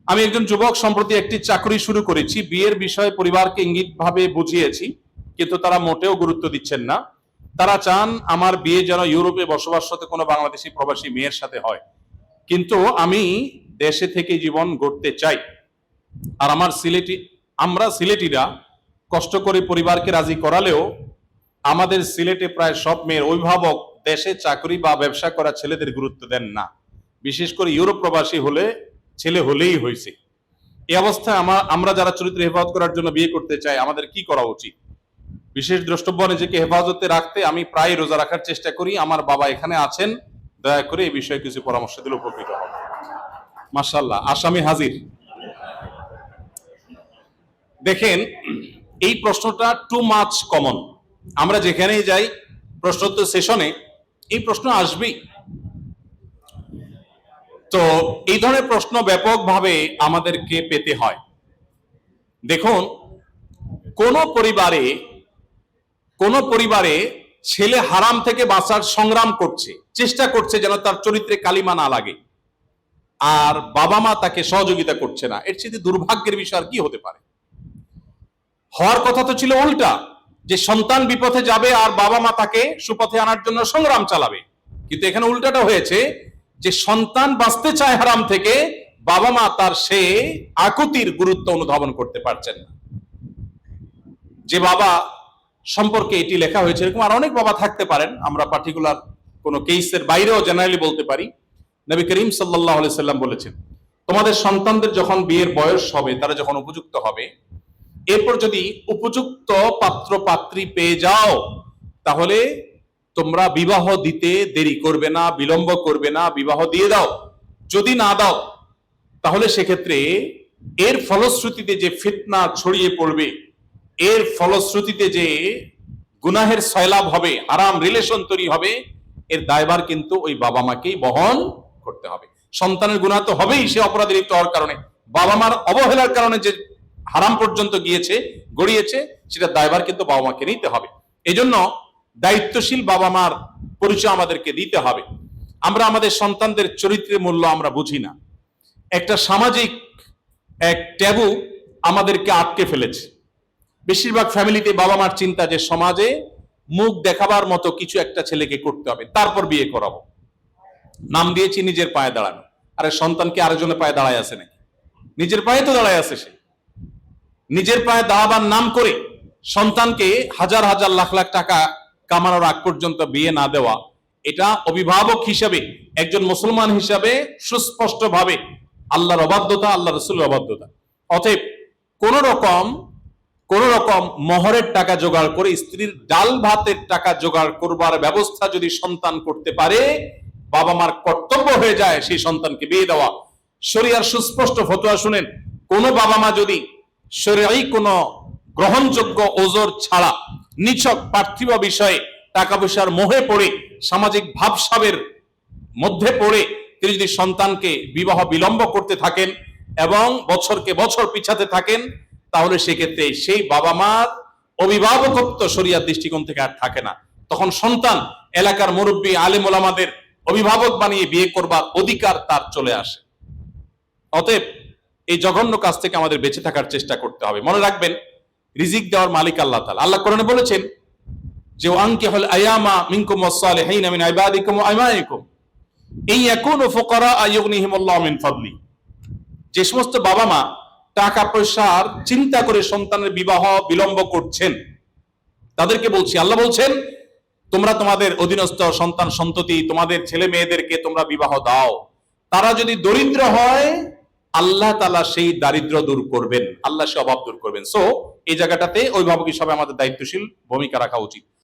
আমি একজন যুবক, সম্প্রতি একটি চাকরি শুরু করেছি। বিয়ের বিষয়ে পরিবারকে ইঙ্গিতভাবে বুঝিয়েছি, কিন্তু তারা মোটেও গুরুত্ব দিচ্ছেন না। তারা চান আমার বিয়ে যেন ইউরোপে বসবাসরত কোনো বাংলাদেশি প্রবাসী মেয়ের সাথে হয়, কিন্তু আমি দেশে থেকে জীবন গড়তে চাই। আর আমরা সিলেটিরা কষ্ট করে পরিবারকে রাজি করালেও আমাদের সিলেটে প্রায় সব মেয়ের অভিভাবক দেশে চাকরি বা ব্যবসা করা ছেলেদের গুরুত্ব দেন না। বিশেষ করে ইউরোপ প্রবাসী হলে ছেলে হলেই হয়েছে। এই অবস্থায় আমরা যারা চরিত্র হেফাজত করার জন্য বিয়ে করতে চাই, আমাদের কি করা উচিত? বিশেষ দ্রষ্টব্য, নিজেকে হেফাজতে রাখতে আমি প্রায় রোজা রাখার চেষ্টা করি। আমার বাবা এখানে আছেন, দয়া করে এই বিষয়ে কিছু পরামর্শ দিলে উপকৃত হবে। মাশাআল্লাহ, আসামি হাজির। দেখেন, এই প্রশ্নটা টু মাচ কমন। আমরা যেখানেই যাই প্রশ্নোত্তর সেশনে এই প্রশ্ন আসবেই। তো এই ধরনের প্রশ্ন ব্যাপকভাবে আমাদেরকে পেতে হয়। দেখুন, কোন পরিবারে ছেলে হারাম থেকে বাঁচার সংগ্রাম করছে, চেষ্টা করছে যেন তার চরিত্রে কালিমা না লাগে, আর বাবা মা তাকে সহযোগিতা করছে না, এর চেয়ে দুর্ভাগ্যের বিষয় আর কি হতে পারে? হওয়ার কথা তো ছিল উল্টা, যে সন্তান বিপথে যাবে আর বাবা মা তাকে সুপথে আনার জন্য সংগ্রাম চালাবে। কিন্তু এখানে উল্টাটা হয়েছে, যে সন্তান বাঁচতে চায় হারাম থেকে, বাবা মা তার সে আকুতির গুরুত্ব অনুধাবন করতে পারছেন না। যে বাবা সম্পর্কে এটি লেখা হয়েছে, এরকম আর অনেক বাবা থাকতে পারেন, আমরা পার্টিকুলার কোনো কেসের বাইরেও জেনারেলি বলতে পারি। নবী করিম সাল্লাল্লাহু আলাইহি সাল্লাম বলেছেন, তোমাদের সন্তানদের যখন বিয়ের বয়স হবে, তারা যখন উপযুক্ত হবে, এরপর যদি উপযুক্ত পাত্র পাত্রী পেয়ে যাও, তাহলে তোমরা বিবাহ দিতে দেরি করবে না, বিলম্ব করবে না, বিবাহ দিয়ে দাও। যদি না দাও, তাহলে সেক্ষেত্রে এর ফলশ্রুতিতে যে ফিতনা ছড়িয়ে পড়বে, এর ফলশ্রুতিতে যে গুনাহের সয়লাভ হবে, হারাম রিলেশন তৈরি হবে, এর দায়ভার কিন্তু ওই বাবা মাকেই বহন করতে হবে। সন্তানের গুনাহ তো হবেই, সে অপরাধে লিপ্ত হওয়ার কারণে। বাবা মার অবহেলার কারণে যে হারাম পর্যন্ত গড়িয়েছে, সেটা দায়ভার কিন্তু বাবা মাকে নিতে হবে। এই জন্য দায়িত্বশীল বাবা মার পরিচয় আমাদেরকে দিতে হবে। আমরা আমাদের সন্তানদের চরিত্রের মূল্য আমরা বুঝি না। একটা সামাজিক এক ট্যাবু আমাদেরকে আটকে ফেলেছে। বেশিরভাগ ফ্যামিলিতে বাবা মার চিন্তা যে সমাজে মুখ দেখাবার মতো কিছু একটা ছেলেকে করতে হবে, তারপর বিয়ে করাবো। নাম দিয়েছি নিজের পায়ে দাঁড়ানো। আরে সন্তানকে আরেকজনের পায়ে দাঁড়ায় আছে নাকি? নিজের পায়ে তো দাঁড়ায় আছে সে। নিজের পায়ে দাঁড়াবার নাম করে সন্তানকে হাজার হাজার লাখ লাখ টাকা কামানোর আগ পর্যন্ত বিয়ে না দেওয়া, এটা অভিভাবক হিসাবে, একজন মুসলমান হিসাবে সুস্পষ্টভাবে আল্লাহর অবাধ্যতা, আল্লাহ রাসূলের অবাধ্যতা। অতএব কোন রকম মোহরের টাকা জোগাড় করে, স্ত্রীর ডাল ভাতের টাকা জোগাড় করবার ব্যবস্থা যদি সন্তান করতে পারে, বাবা মার কর্তব্য হয়ে যায় সেই সন্তানকে বিয়ে দেওয়া। শরিয়ার সুস্পষ্ট ফতোয়া শুনেন, কোন বাবা মা যদি শরীয়ী কোন গ্রহণযোগ্য ওজর ছাড়া নিছক পার্থিব বিষয়ে টাকা পয়সার মোহে পড়ে, সামাজিক ভাবসাবের মধ্যে পড়ে তিনি যদি সন্তানকে বিবাহ বিলম্ব করতে থাকেন এবং বছরকে বছর পিছাতে থাকেন, তাহলে সেক্ষেত্রে সেই বাবা মার অভিভাবকত্ব শরিয়ার দৃষ্টিকোণ থেকে আর থাকে না। তখন সন্তান এলাকার মুরব্বী আলেম ওলামাদের অভিভাবক বানিয়ে বিয়ে করবার অধিকার তার চলে আসে। অতএব এই জঘন্য কাজ থেকে আমাদের বেঁচে থাকার চেষ্টা করতে হবে। মনে রাখবেন, রিজিক দেওয়ার মালিক আল্লাহ তাআলা। আল্লাহ কোরআনে বলেছেন যে আনকিহুল আয়ামা মিনকুম ওয়াস-সালিহিনা মিন ইবাদিকুম ওয়া ইমাইকুম ইন ইয়াকুনু ফুকারা আয়ুগনিহিমুল্লাহু মিন ফাদলি। যে সমস্ত বাবা মা টাকা পয়সার চিন্তা করে সন্তানের বিবাহ বিলম্ব করছেন, তাদেরকে বলছি, আল্লাহ বলছেন, তোমরা তোমাদের অধীনস্থ সন্তান সন্ততি, তোমাদের ছেলে মেয়েদেরকে তোমরা বিবাহ দাও। তারা যদি দরিদ্র হয়, আল্লাহ তাআলা সেই দারিদ্র দূর করবেন, আল্লাহ সে অভাব দূর করবেন। সো এই জায়গাটাতে অভিভাবক হিসাবে আমাদের দায়িত্বশীল ভূমিকা রাখা উচিত।